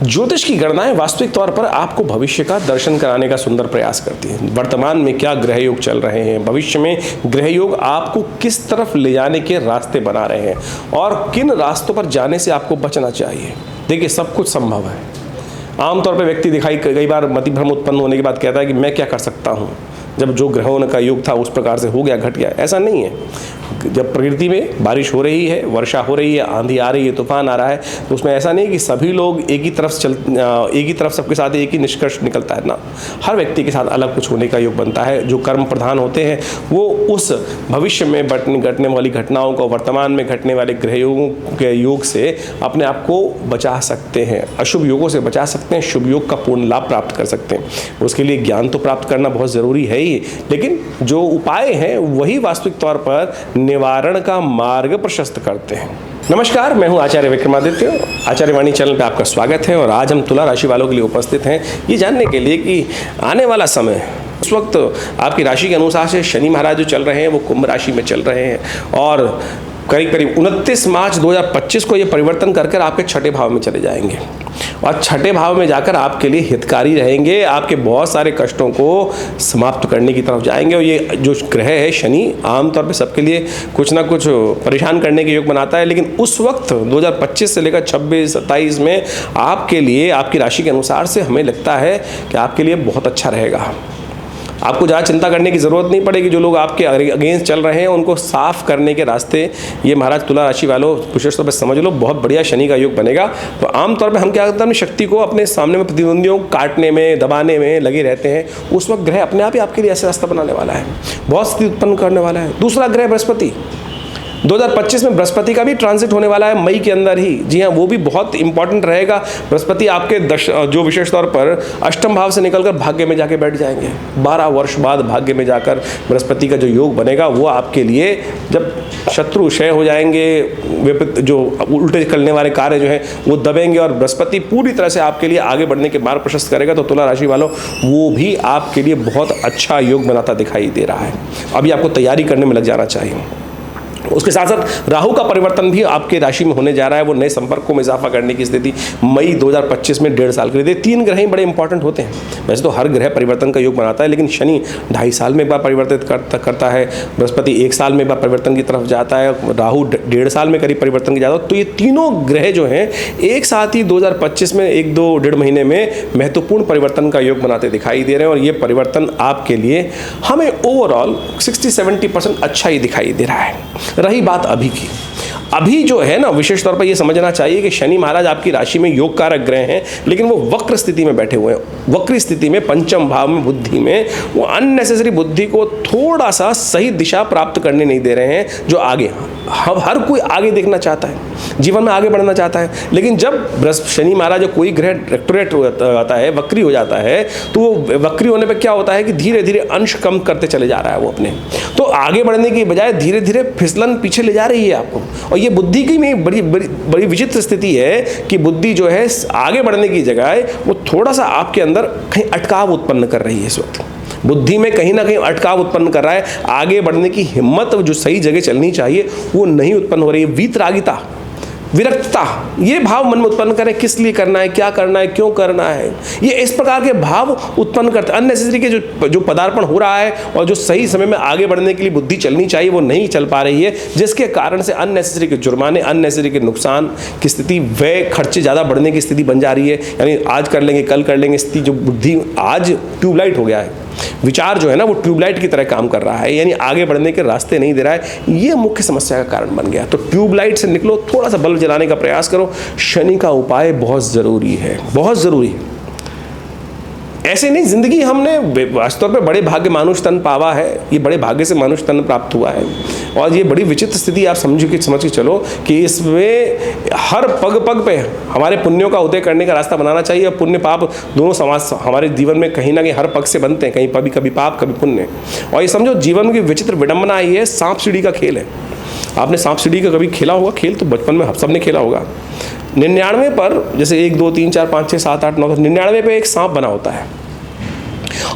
ज्योतिष की गणनाएं वास्तविक तौर पर आपको भविष्य का दर्शन कराने का सुंदर प्रयास करती हैं। वर्तमान में क्या ग्रह योग चल रहे हैं, भविष्य में ग्रह योग आपको किस तरफ ले जाने के रास्ते बना रहे हैं और किन रास्तों पर जाने से आपको बचना चाहिए। देखिए, सब कुछ संभव है। आमतौर पर व्यक्ति दिखाई कई बार मतिभ्रम उत्पन्न होने के बाद कहता है कि मैं क्या कर सकता हूँ, जब जो ग्रहों का योग था उस प्रकार से हो गया, घट गया। ऐसा नहीं है। जब प्रकृति में बारिश हो रही है, वर्षा हो रही है, आंधी आ रही है, तूफान आ रहा है, तो उसमें ऐसा नहीं कि सभी लोग एक ही तरफ सबके साथ एक ही निष्कर्ष निकलता है ना। हर व्यक्ति के साथ अलग कुछ होने का योग बनता है। जो कर्म प्रधान होते हैं वो उस भविष्य में घटने वाली घटनाओं को, वर्तमान में घटने वाले ग्रह योगों के योग से अपने आप को बचा सकते हैं, अशुभ योगों से बचा सकते हैं, शुभ योग का पूर्ण लाभ प्राप्त कर सकते हैं। उसके लिए ज्ञान तो प्राप्त करना बहुत ज़रूरी है ही, लेकिन जो उपाय हैं वही वास्तविक तौर पर निवारण का मार्ग प्रशस्त करते हैं। नमस्कार, मैं हूं आचार्य विक्रमादित्य। आचार्यवाणी चैनल पे आपका स्वागत है और आज हम तुला राशि वालों के लिए उपस्थित हैं ये जानने के लिए कि आने वाला समय, उस वक्त आपकी राशि के अनुसार से शनि महाराज जो चल रहे हैं वो कुंभ राशि में चल रहे हैं और करीब 29 मार्च 2025 को ये परिवर्तन करकर आपके छठे भाव में चले जाएंगे और छठे भाव में जाकर आपके लिए हितकारी रहेंगे। आपके बहुत सारे कष्टों को समाप्त करने की तरफ जाएंगे। और ये जो ग्रह है शनि, आमतौर पे सबके लिए कुछ ना कुछ परेशान करने के योग बनाता है, लेकिन उस वक्त 2025 से लेकर 26-27 में आपके लिए, आपकी राशि के अनुसार से हमें लगता है कि आपके लिए बहुत अच्छा रहेगा। आपको ज़्यादा चिंता करने की ज़रूरत नहीं पड़ेगी। जो लोग आपके अगेंस्ट चल रहे हैं उनको साफ करने के रास्ते ये महाराज तुला राशि वालों विशेष तौर पर समझ लो, बहुत बढ़िया शनि का योग बनेगा। तो आमतौर पर हम क्या करते हैं, अपनी शक्ति को अपने सामने में प्रतिद्वंदियों को काटने में, दबाने में लगे रहते हैं। उस वक्त ग्रह अपने आप ही आपके लिए ऐसा रास्ता बनाने वाला है, बहुत स्थिति उत्पन्न करने वाला है। दूसरा ग्रह बृहस्पति, 2025 में बृहस्पति का भी ट्रांजिट होने वाला है मई के अंदर ही। जी हाँ, वो भी बहुत इंपॉर्टेंट रहेगा। बृहस्पति आपके जो विशेष तौर पर अष्टम भाव से निकलकर भाग्य में जाके बैठ जाएंगे। 12 वर्ष बाद भाग्य में जाकर बृहस्पति का जो योग बनेगा वो आपके लिए, जब शत्रु क्षय हो जाएंगे, जो उल्टे चलने वाले कार्य जो हैं वो दबेंगे और बृहस्पति पूरी तरह से आपके लिए आगे बढ़ने के मार्ग प्रशस्त करेगा, तो तुला राशि वालों वो भी आपके लिए बहुत अच्छा योग बनाता दिखाई दे रहा है। अभी आपको तैयारी करने में लग जाना चाहिए। उसके साथ साथ राहु का परिवर्तन भी आपके राशि में होने जा रहा है। वो नए संपर्कों में इजाफा करने की स्थिति मई 2025 में 1.5 साल के लिए। 3 ग्रह ही बड़े इंपॉर्टेंट होते हैं। वैसे तो हर ग्रह परिवर्तन का योग बनाता है, लेकिन शनि 2.5 साल में एक बार परिवर्तित करता है, बृहस्पति 1 साल में एक बार परिवर्तन की तरफ जाता है, राहु 1.5 साल में करीब परिवर्तन की जाता है। तो ये तीनों ग्रह जो हैं एक साथ ही 2025 में 1-2-1.5 महीने में महत्वपूर्ण परिवर्तन का योग बनाते दिखाई दे रहे हैं और ये परिवर्तन आपके लिए हमें ओवरऑल 60-70% अच्छा ही दिखाई दे रहा है। रही बात अभी की, अभी जो है ना, विशेष तौर पर यह समझना चाहिए कि शनि महाराज आपकी राशि में योग कारक ग्रह हैं, लेकिन वो वक्र स्थिति में बैठे हुए हैं। वक्री स्थिति में पंचम भाव में बुद्धि में वो अननेसेसरी बुद्धि को थोड़ा सा सही दिशा प्राप्त करने नहीं दे रहे हैं। जो आगे, हर कोई आगे देखना चाहता है, जीवन में आगे बढ़ना चाहता है, लेकिन जब शनि महाराज कोई ग्रह रेक्टोरेट आता है, वक्री हो जाता है, तो वो वक्री होने पर क्या होता है कि धीरे धीरे अंश कम करते चले जा रहा है वो अपने। तो आगे बढ़ने की बजाय धीरे धीरे फिसलन पीछे ले जा रही है आपको। और ये बुद्धि की में बड़ी विचित्र स्थिति है कि बुद्धि जो है आगे बढ़ने की जगह वो थोड़ा सा आपके अंदर कहीं अटकाव उत्पन्न कर रही है। इस वक्त बुद्धि में कहीं ना कहीं अटकाव उत्पन्न कर रहा है। आगे बढ़ने की हिम्मत जो सही जगह चलनी चाहिए वो नहीं उत्पन्न हो रही है। वीतरागिता, विरक्तता, ये भाव मन में उत्पन्न करें, किस लिए करना है, क्या करना है, क्यों करना है, ये इस प्रकार के भाव उत्पन्न करते हैं। अननेसेसरी के जो पदार्पण हो रहा है और जो सही समय में आगे बढ़ने के लिए बुद्धि चलनी चाहिए वो नहीं चल पा रही है, जिसके कारण से अननेसेसरी के जुर्माने, अननेसेसरी के नुकसान की स्थिति, व्यय खर्चे ज़्यादा बढ़ने की स्थिति बन जा रही है। यानी आज कर लेंगे, कल कर लेंगे स्थिति, जो बुद्धि आज ट्यूबलाइट हो गया है, विचार जो है ना वो ट्यूबलाइट की तरह काम कर रहा है, यानी आगे बढ़ने के रास्ते नहीं दे रहा है। ये मुख्य समस्या का कारण बन गया। तो ट्यूबलाइट से निकलो, थोड़ा सा बल्ब जलाने का प्रयास करो। शनि का उपाय बहुत ज़रूरी है, बहुत ज़रूरी है। ऐसे नहीं, जिंदगी हमने वास्तव पे बड़े भाग्य मानुष तन पावा है, ये बड़े भाग्य से मानुष तन प्राप्त हुआ है। और ये बड़ी विचित्र स्थिति आप समझ के चलो कि इसमें हर पग पग पे हमारे पुण्यों का उदय करने का रास्ता बनाना चाहिए। और पुण्य पाप दोनों समाज हमारे जीवन में कहीं ना कहीं हर पग से बनते हैं, कहीं कभी पाप कभी पुण्य। और ये समझो जीवन की विचित्र विडंबना आई है, सांप सीढ़ी का खेल है। आपने सांप सीढ़ी का कभी खेला होगा? खेल तो बचपन में सबने खेला होगा। 99 पर, जैसे 1 2 3 4 5 6 7 8 9 99 पे एक सांप बना होता है।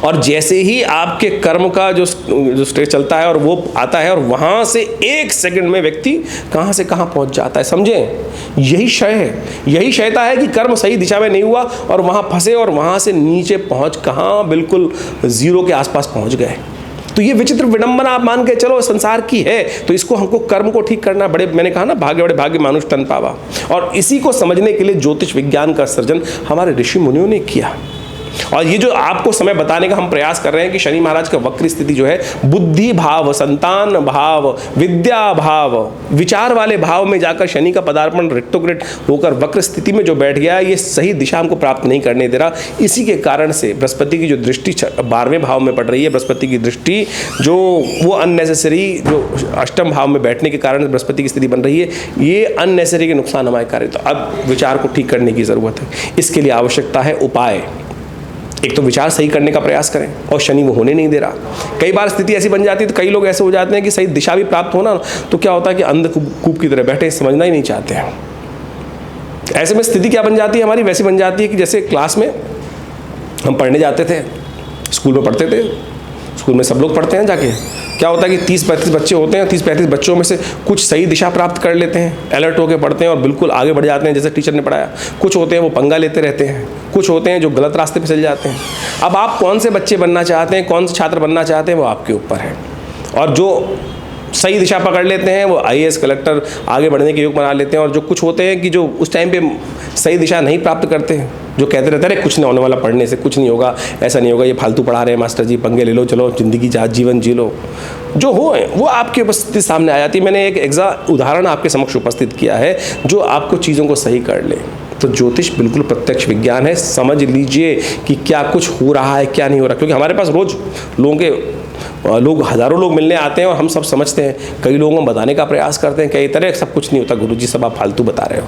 और जैसे ही आपके कर्म का जो स्टेज चलता है और वो आता है और वहाँ से 1 सेकंड में व्यक्ति कहाँ से कहाँ पहुँच जाता है। समझें, यही क्षय है, यही क्षयता है कि कर्म सही दिशा में नहीं हुआ और वहाँ फंसे और वहाँ से नीचे पहुँच कहाँ बिल्कुल जीरो के आसपास पहुँच गए। तो ये विचित्र विडंबना आप मान के चलो संसार की है। तो इसको हमको कर्म को ठीक करना, बड़े मैंने कहा ना, भाग्य बड़े भाग्य मानुष तन पावा। और इसी को समझने के लिए ज्योतिष विज्ञान का सर्जन हमारे ऋषि मुनियों ने किया। और ये जो आपको समय बताने का हम प्रयास कर रहे हैं कि शनि महाराज का वक्र स्थिति जो है, बुद्धि भाव, संतान भाव, विद्या भाव, विचार वाले भाव में जाकर शनि का पदार्पण रिट्रोग्रेड होकर वक्र स्थिति में जो बैठ गया है, ये सही दिशा हमको प्राप्त नहीं करने दे रहा। इसी के कारण से बृहस्पति की जो दृष्टि 12वें भाव में पड़ रही है, बृहस्पति की दृष्टि जो वो अननेसेसरी जो अष्टम भाव में बैठने के कारण बृहस्पति की स्थिति बन रही है, ये अननेसेसरी के नुकसान हमारे कार्य। तो अब विचार को ठीक करने की जरूरत है। इसके लिए आवश्यकता है उपाय। एक तो विचार सही करने का प्रयास करें, और शनि वो होने नहीं दे रहा। कई बार स्थिति ऐसी बन जाती है, तो कई लोग ऐसे हो जाते हैं कि सही दिशा भी प्राप्त होना, तो क्या होता है कि अंधकूप की तरह बैठे, समझना ही नहीं चाहते हैं। ऐसे में स्थिति क्या बन जाती है हमारी, वैसी बन जाती है कि जैसे क्लास में हम पढ़ने जाते थे, स्कूल में पढ़ते थे, स्कूल में सब लोग पढ़ते हैं जाके, क्या होता है कि 30-35 बच्चे होते हैं, 30-35 बच्चों में से कुछ सही दिशा प्राप्त कर लेते हैं, अलर्ट होकर पढ़ते हैं और बिल्कुल आगे बढ़ जाते हैं जैसे टीचर ने पढ़ाया। कुछ होते हैं वो पंगा लेते रहते हैं, कुछ होते हैं जो गलत रास्ते पे चले जाते हैं। अब आप कौन से बच्चे बनना चाहते हैं, कौन से छात्र बनना चाहते हैं, वो आपके ऊपर है। और जो सही दिशा पकड़ लेते हैं वो IAS कलेक्टर आगे बढ़ने के योग बना लेते हैं। और जो कुछ होते हैं कि जो उस टाइम पे सही दिशा नहीं प्राप्त करते हैं, जो कहते रहते हैं अरे कुछ नहीं होने वाला, पढ़ने से कुछ नहीं होगा, ऐसा नहीं होगा, ये फालतू पढ़ा रहे हैं मास्टर जी, पंगे ले लो, चलो जिंदगी जीवन जी लो, जो हो वो आपकी उपस्थिति सामने आ जाती है। मैंने एक उदाहरण आपके समक्ष उपस्थित किया है जो आपको चीज़ों को सही कर ले। तो ज्योतिष बिल्कुल प्रत्यक्ष विज्ञान है। समझ लीजिए कि क्या कुछ हो रहा है, क्या नहीं हो रहा, क्योंकि हमारे पास रोज लोग हज़ारों लोग मिलने आते हैं और हम सब समझते हैं। कई लोगों को बताने का प्रयास करते हैं, कई तरह सब कुछ नहीं होता, गुरुजी सब आप फालतू बता रहे हो।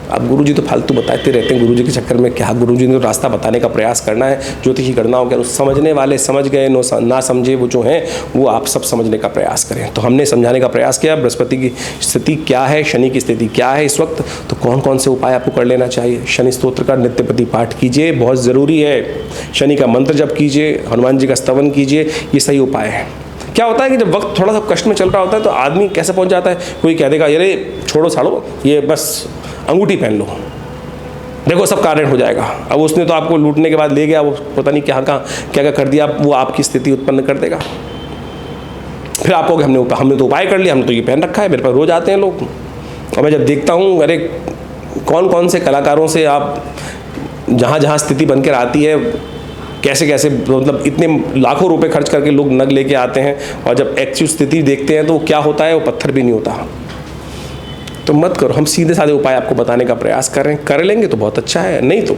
अब गुरुजी तो फालतू बताते रहते हैं, गुरुजी के चक्कर में क्या, गुरुजी ने तो रास्ता बताने का प्रयास करना है। ज्योतिषी गणनाओं के समझने वाले समझ गए, ना समझे वो जो हैं वो आप सब समझने का प्रयास करें। तो हमने समझाने का प्रयास किया बृहस्पति की स्थिति क्या है, शनि की स्थिति क्या है इस वक्त, तो कौन कौन से उपाय आपको कर लेना चाहिए। शनि स्तोत्र का नित्यप्रति पाठ कीजिए, बहुत ज़रूरी है। शनि का मंत्र जप कीजिए, हनुमान जी का स्तवन कीजिए, ये सही उपाय है। क्या होता है कि जब वक्त थोड़ा सा कष्ट में चल रहा होता है तो आदमी कैसे पहुंच जाता है, कोई कह देगा अरे छोड़ो छाड़ो, ये बस अंगूठी पहन लो, देखो सब कार्य हो जाएगा। अब उसने तो आपको लूटने के बाद ले गया, वो पता नहीं क्या क्या कर दिया, वो आपकी स्थिति उत्पन्न कर देगा। फिर आपको हमने तो उपाय कर लिया, हमने तो ये पहन रखा है, मेरे पास रोज आते हैं लोग। और मैं जब देखता हूँ अरे कौन कौन से कलाकारों से आप जहाँ जहाँ स्थिति बनकर आती है, कैसे कैसे मतलब इतने लाखों रुपए खर्च करके लोग नग लेके आते हैं, और जब एक्चुअल स्थिति देखते हैं तो क्या होता है, वो पत्थर भी नहीं होता। तो मत करो, हम सीधे साधे उपाय आपको बताने का प्रयास कर रहे हैं। कर लेंगे तो बहुत अच्छा है, नहीं तो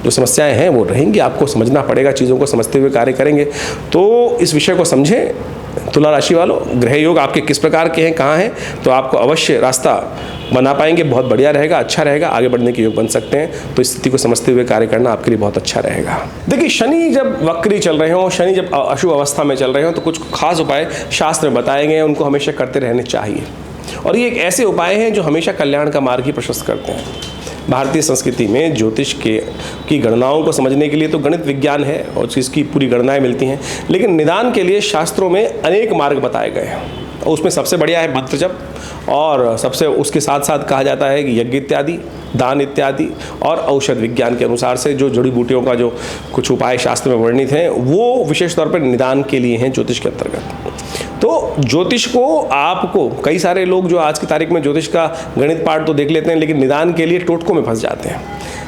जो समस्याएं हैं वो रहेंगी, आपको समझना पड़ेगा, चीज़ों को समझते हुए कार्य करेंगे। तो इस विषय को समझें। तुला राशि वालों, ग्रह योग आपके किस प्रकार के हैं, कहाँ हैं, तो आपको अवश्य रास्ता बना पाएंगे, बहुत बढ़िया रहेगा, अच्छा रहेगा, आगे बढ़ने के योग बन सकते हैं। तो इस स्थिति को समझते हुए कार्य करना आपके लिए बहुत अच्छा रहेगा। देखिए, शनि जब वक्री चल रहे हों, शनि जब अशुभ अवस्था में चल रहे हों, तो कुछ खास उपाय शास्त्र में बताए गए हैं, उनको हमेशा करते रहने चाहिए। और ये एक ऐसे उपाय हैं जो हमेशा कल्याण का मार्ग ही प्रशस्त करते हैं। भारतीय संस्कृति में ज्योतिष की गणनाओं को समझने के लिए तो गणित विज्ञान है और इसकी पूरी गणनाएं मिलती हैं, लेकिन निदान के लिए शास्त्रों में अनेक मार्ग बताए गए हैं। उसमें सबसे बढ़िया है मंत्र जप, और सबसे उसके साथ साथ कहा जाता है कि यज्ञ इत्यादि, दान इत्यादि, और औषध विज्ञान के अनुसार से जो जड़ी बूटियों का जो कुछ उपाय शास्त्र में वर्णित हैं वो विशेष तौर पर निदान के लिए हैं ज्योतिष के अंतर्गत। तो ज्योतिष को आपको, कई सारे लोग जो आज की तारीख में ज्योतिष का गणित पाठ तो देख लेते हैं, लेकिन निदान के लिए टोटकों में फंस जाते हैं।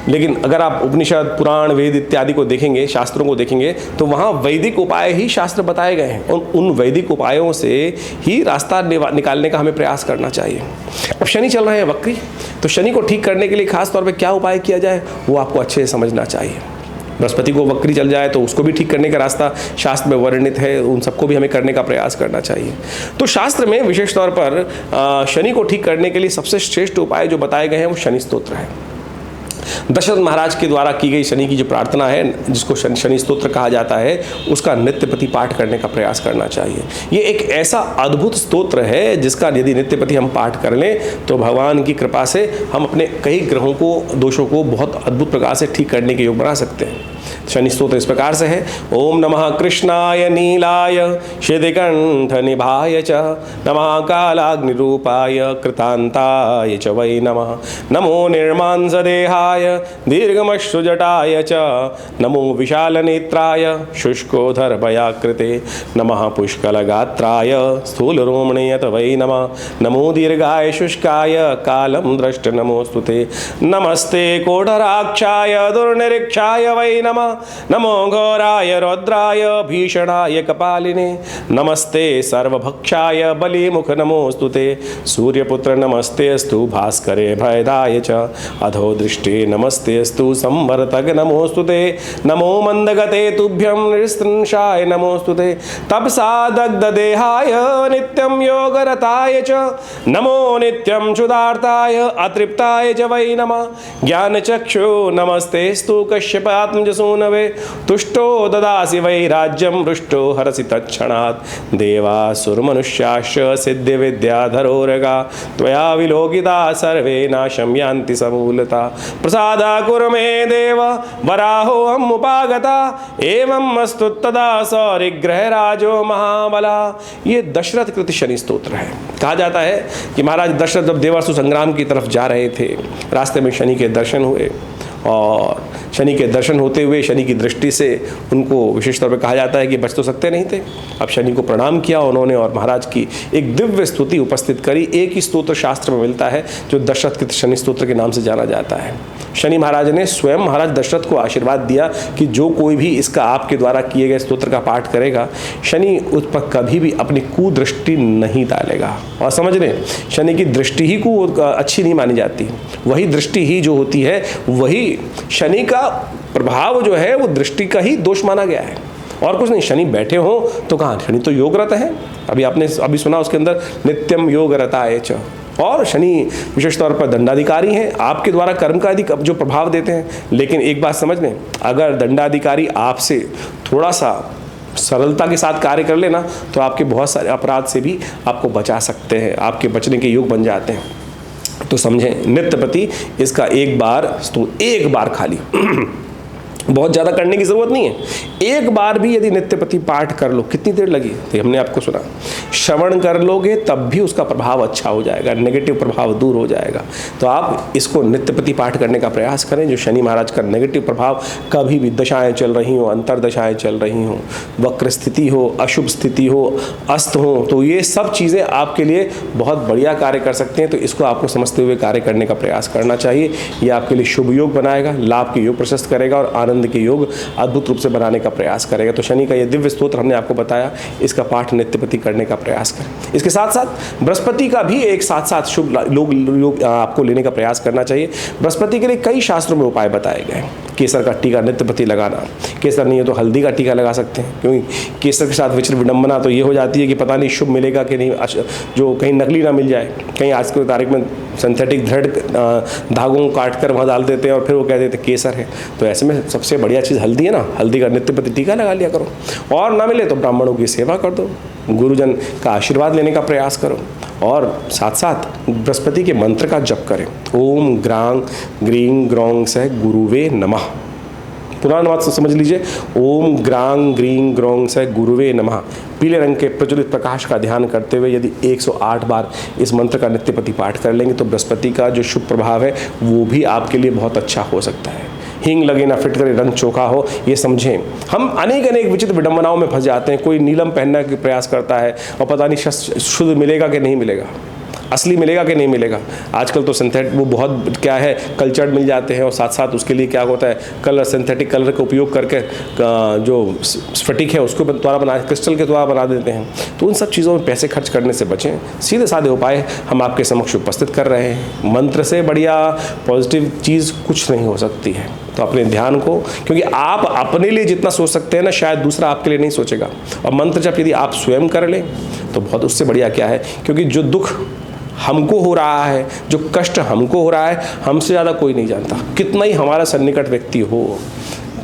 लेकिन अगर आप उपनिषद, पुराण, वेद इत्यादि को देखेंगे, शास्त्रों को देखेंगे, तो वहाँ वैदिक उपाय ही शास्त्र बताए गए हैं, और उन वैदिक उपायों से ही रास्ता निकालने का हमें प्रयास करना चाहिए। अब शनि चल रहे हैं वक्री, तो शनि को ठीक करने के लिए खास तौर पे क्या उपाय किया जाए वो आपको अच्छे से समझना चाहिए। बृहस्पति को वक्री चल जाए तो उसको भी ठीक करने का रास्ता शास्त्र में वर्णित है, उन सबको भी हमें करने का प्रयास करना चाहिए। तो शास्त्र में विशेष तौर पर शनि को ठीक करने के लिए सबसे श्रेष्ठ उपाय जो बताए गए हैं वो शनि स्तोत्र है। दशरथ महाराज के द्वारा की गई शनि की जो प्रार्थना है, जिसको शनि स्तोत्र कहा जाता है, उसका नित्यपति पाठ करने का प्रयास करना चाहिए। ये एक ऐसा अद्भुत स्तोत्र है जिसका यदि नित्यपति हम पाठ कर लें तो भगवान की कृपा से हम अपने कई ग्रहों को, दोषों को बहुत अद्भुत प्रकार से ठीक करने के योग बना सकते हैं। शनि स्तोत्र इस प्रकार से है। ओम नमः कृष्णाय नीलाय शितिकंठ निभाय च, नमः कालाग्निरूपाय कृतांताय च वै नमः, नमो निर्मांसदेहाय दीर्घमश्रुजटाय च, नमो विशालनेत्राय शुष्कोदरभयाकृते, नमः पुष्कलगात्राय स्थूलरोमणे यत वै नमः, नमो दीर्घाय शुष्काय कालं द्रष्ट नमोस्तुते, नमस्ते कोढराक्षाय दुर्निरीक्षाय वै नमः, नमो घोराय रौद्राय भीषणाय कपालिने, नमस्ते सर्वभक्षाय बलिमुख नमोस्तुते, सूर्यपुत्र नमस्तेस्तु भास्करे भयदाय च, अधो दृष्टे नमस्तेस्तु संवर्तक नमोस्तुते, नमो मंदगते तुभ्यं निस्त्रंशाय नमोस्तुते, तपसा दग्धदेहाय नित्यं योगरताय च, नमो नित्यं क्षुधार्ताय अतृप्ताय च वै नमः, ज्ञानचक्षु नमस्तेस्तु कश्यपात्मजसूनवे, तुष्टो ददासि वै राज्यं रुष्टो हरसि तत्क्षणात्, देवासुरमनुष्याश्च सिद्धिविद्याधरोरगा, त्वया विलोकिता सर्वे नाशं यान्ति समूलता, प्रसादा कुरु मे देव वराहोऽहम् उपागता, एवं अस्तु तदा सौरिग्रहराजो महाबला। ये दशरथ कृत शनि स्तोत्र है। कहा जाता है कि महाराज दशरथ जब देवासुर संग्राम की तरफ जा रहे थे, रास्ते में शनि के दर्शन हुए और शनि के दर्शन होते हुए शनि की दृष्टि से उनको विशेष तौर पर कहा जाता है कि बच तो सकते नहीं थे। अब शनि को प्रणाम किया उन्होंने और महाराज की एक दिव्य स्तुति उपस्थित करी। एक ही स्तोत्र शास्त्र में मिलता है जो दशरथ कृत शनि स्तोत्र के नाम से जाना जाता है। शनि महाराज ने स्वयं महाराज दशरथ को आशीर्वाद दिया कि जो कोई भी इसका आपके द्वारा किए गए स्तोत्र का पाठ करेगा, शनि उस पर कभी भी अपनी कुदृष्टि नहीं डालेगा। और समझ लें, शनि की दृष्टि ही को अच्छी नहीं मानी जाती, वही दृष्टि ही जो होती है, वही शनि का प्रभाव जो है वो दृष्टि का ही दोष माना गया है और कुछ नहीं। शनि बैठे हो तो कहाँ, शनि तो योगरत है। अभी आपने सुना उसके अंदर नित्यम योगरताय च, और शनि विशेष तौर पर दंडाधिकारी हैं, आपके द्वारा कर्म का अधिक जो प्रभाव देते हैं। लेकिन एक बात समझ लें, अगर दंडाधिकारी आपसे थोड़ा सा सरलता के साथ कार्य कर लेना तो आपके बहुत सारे अपराध से भी आपको बचा सकते हैं, आपके बचने के योग बन जाते हैं। तो समझें, नित्यपति इसका एक बार खाली बहुत ज़्यादा करने की ज़रूरत नहीं है। एक बार भी यदि नित्यपति पाठ कर लो, कितनी देर लगी तो हमने आपको सुना, श्रवण कर लोगे तब भी उसका प्रभाव अच्छा हो जाएगा, नेगेटिव प्रभाव दूर हो जाएगा। तो आप इसको नित्यपति पाठ करने का प्रयास करें। जो शनि महाराज का नेगेटिव प्रभाव, कभी भी दशाएं चल रही हो, अंतरदशाएं चल रही हों, वक्र स्थिति हो, अशुभ स्थिति हो, अस्त हो, तो ये सब चीज़ें आपके लिए बहुत बढ़िया कार्य कर सकते हैं। तो इसको आपको समझते हुए कार्य करने का प्रयास करना चाहिए। ये आपके लिए शुभ योग बनाएगा, लाभ के योग प्रशस्त करेगा और आनंद के योग अद्भुत रूप से बनाने का प्रयास करेगा। तो शनि का ये दिव्य स्तोत्र हमने आपको बताया, इसका पाठ नित्यपति करने का प्रयास करें। इसके साथ साथ बृहस्पति का भी एक साथ शुभ योग आपको लेने का प्रयास करना चाहिए। बृहस्पति के लिए कई शास्त्रों में उपाय बताए गए। केसर का टीका नित्यपति लगाना, केसर नहीं है तो हल्दी का टीका लगा सकते हैं, क्योंकि केसर के साथ विचित्र विडंबना तो ये हो जाती है कि पता नहीं शुभ मिलेगा कि नहीं, जो कहीं नकली ना मिल जाए। कहीं आज की तारीख में सिंथेटिक दृढ़ धागों को काट कर वहाँ डाल देते हैं और फिर वो कह देते केसर है। तो ऐसे में सबसे बढ़िया चीज़ हल्दी है ना, हल्दी का नित्यपति टीका लगा लिया करो। और ना मिले तो ब्राह्मणों की सेवा कर दो, गुरुजन का आशीर्वाद लेने का प्रयास करो और साथ साथ बृहस्पति के मंत्र का जप करें। ओम ग्रांग ग्रीं ग्रौं सह गुरुवे नमः। पुराना बात समझ लीजिए, ओम ग्रांग ग्रीं ग्रौं सह गुरुवे नमः। पीले रंग के प्रज्वलित प्रकाश का ध्यान करते हुए यदि 108 बार इस मंत्र का नित्यपति पाठ कर लेंगे तो बृहस्पति का जो शुभ प्रभाव है वो भी आपके लिए बहुत अच्छा हो सकता है। हींग लगे ना फिट करे, रंग चोखा हो, ये समझें। हम अनेक विचित्र विडंबनाओं में फंस जाते हैं। कोई नीलम पहनने का प्रयास करता है और पता नहीं शुद्ध मिलेगा कि नहीं मिलेगा, असली मिलेगा कि नहीं मिलेगा। आजकल तो सिंथेटिक वो बहुत क्या है, कल्चर्ड मिल जाते हैं और साथ साथ उसके लिए क्या होता है, कलर, सिंथेटिक कलर का उपयोग करके जो स्फटिक है उसको द्वारा बना, क्रिस्टल के द्वारा बना देते हैं। तो उन सब चीज़ों में पैसे खर्च करने से बचें। सीधे साधे उपाय हम आपके समक्ष उपस्थित कर रहे हैं। मंत्र से बढ़िया पॉजिटिव चीज़ कुछ नहीं हो सकती है। तो अपने ध्यान को, क्योंकि आप अपने लिए जितना सोच सकते हैं ना, शायद दूसरा आपके लिए नहीं सोचेगा। और मंत्र जब यदि आप स्वयं कर लें तो बहुत उससे बढ़िया क्या है, क्योंकि जो दुख हमको हो रहा है, जो कष्ट हमको हो रहा है, हमसे ज़्यादा कोई नहीं जानता। कितना ही हमारा सन्निकट व्यक्ति हो,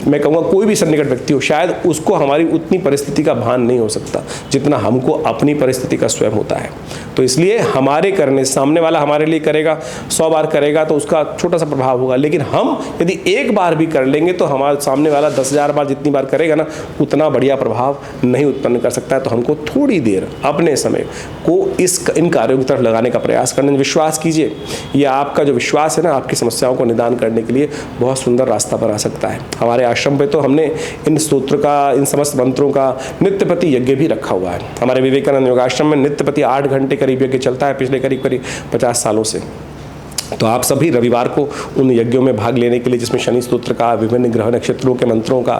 मैं कहूँगा कोई भी सन्निकट व्यक्ति हो, शायद उसको हमारी उतनी परिस्थिति का भान नहीं हो सकता जितना हमको अपनी परिस्थिति का स्वयं होता है। तो इसलिए हमारे करने, सामने वाला हमारे लिए करेगा, 100 बार करेगा तो उसका छोटा सा प्रभाव होगा, लेकिन हम यदि एक बार भी कर लेंगे तो हमारे सामने वाला 10,000 बार जितनी बार करेगा ना, उतना बढ़िया प्रभाव नहीं उत्पन्न कर सकता है। तो हमको थोड़ी देर अपने समय को इन कार्यों की तरफ लगाने का प्रयास करना। विश्वास कीजिए, ये आपका जो विश्वास है ना, आपकी समस्याओं को निदान करने के लिए बहुत सुंदर रास्ता बना सकता है। हमारे आश्रम पे तो हमने इन स्तोत्र का, इन समस्त मंत्रों का नित्यपति यज्ञ भी रखा हुआ है। हमारे विवेकानंद योगाश्रम में नित्यपति 8 घंटे करीब यज्ञ चलता है पिछले करीब 50 सालों से। तो आप सभी रविवार को उन यज्ञों में भाग लेने के लिए, जिसमें शनि स्तोत्र का, विभिन्न ग्रह नक्षत्रों के मंत्रों का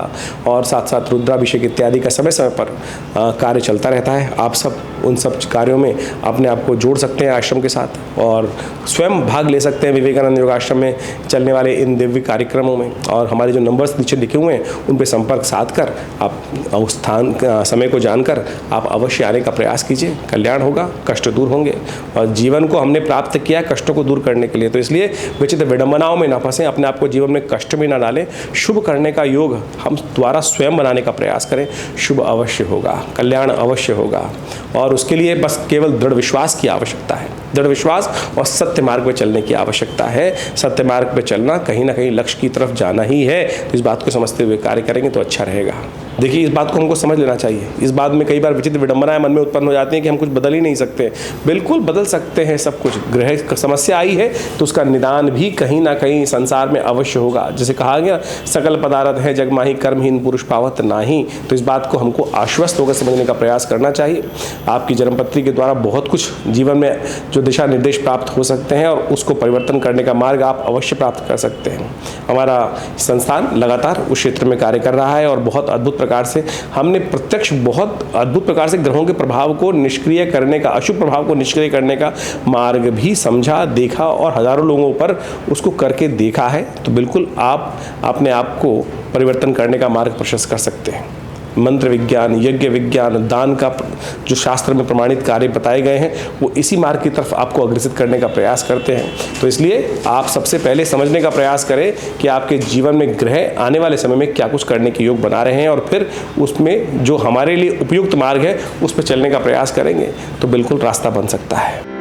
और साथ साथ रुद्राभिषेक इत्यादि का समय समय पर कार्य चलता रहता है। आप सब उन सब कार्यों में अपने आप को जोड़ सकते हैं आश्रम के साथ और स्वयं भाग ले सकते हैं विवेकानंद योगाश्रम में चलने वाले इन दिव्य कार्यक्रमों में। और हमारे जो नंबर्स नीचे लिखे हुए हैं उन पर संपर्क साध कर आप उस स्थान समय को जानकर आप अवश्य आने का प्रयास कीजिए। कल्याण होगा, कष्ट दूर होंगे और जीवन को हमने प्राप्त किया कष्टों को दूर करने के लिए। तो इसलिए विचित्र विडंबनाओं में ना फंसें, अपने आप को जीवन में कष्ट में ना डालें। शुभ करने का योग हम द्वारा स्वयं बनाने का प्रयास करें। शुभ अवश्य होगा, कल्याण अवश्य होगा और उसके लिए बस केवल दृढ़ विश्वास की आवश्यकता है। दृढ़ विश्वास और सत्य मार्ग पर चलने की आवश्यकता है। सत्य मार्ग पर चलना, कहीं ना कहीं लक्ष्य की तरफ जाना ही है। तो इस बात को समझते हुए कार्य करेंगे तो अच्छा रहेगा। देखिए, इस बात को हमको समझ लेना चाहिए। इस बात में कई बार विचित्र विडंबनाएं मन में उत्पन्न हो जाती हैं कि हम कुछ बदल ही नहीं सकते। बिल्कुल बदल सकते हैं सब कुछ। ग्रह समस्या आई है तो उसका निदान भी कहीं ना कहीं संसार में अवश्य होगा। जैसे कहा गया, सकल पदार्थ है जग माही, कर्महीन पुरुष पावत नाही। तो इस बात को हमको आश्वस्त होकर समझने का प्रयास करना चाहिए। आपकी जन्मपत्री के द्वारा बहुत कुछ जीवन में जो दिशा निर्देश प्राप्त हो सकते हैं और उसको परिवर्तन करने का मार्ग आप अवश्य प्राप्त कर सकते हैं। हमारा संस्थान लगातार उस क्षेत्र में कार्य कर रहा है और बहुत अद्भुत प्रकार से हमने प्रत्यक्ष बहुत अद्भुत प्रकार से ग्रहों के प्रभाव को निष्क्रिय करने का, अशुभ प्रभाव को निष्क्रिय करने का मार्ग भी समझा, देखा और हजारों लोगों पर उसको करके देखा है। तो बिल्कुल आप अपने आप को परिवर्तन करने का मार्ग प्रशस्त कर सकते हैं। मंत्र विज्ञान, यज्ञ विज्ञान, दान का जो शास्त्र में प्रमाणित कार्य बताए गए हैं वो इसी मार्ग की तरफ आपको अग्रसित करने का प्रयास करते हैं। तो इसलिए आप सबसे पहले समझने का प्रयास करें कि आपके जीवन में ग्रह आने वाले समय में क्या कुछ करने के योग बना रहे हैं और फिर उसमें जो हमारे लिए उपयुक्त मार्ग है उस पर चलने का प्रयास करेंगे तो बिल्कुल रास्ता बन सकता है।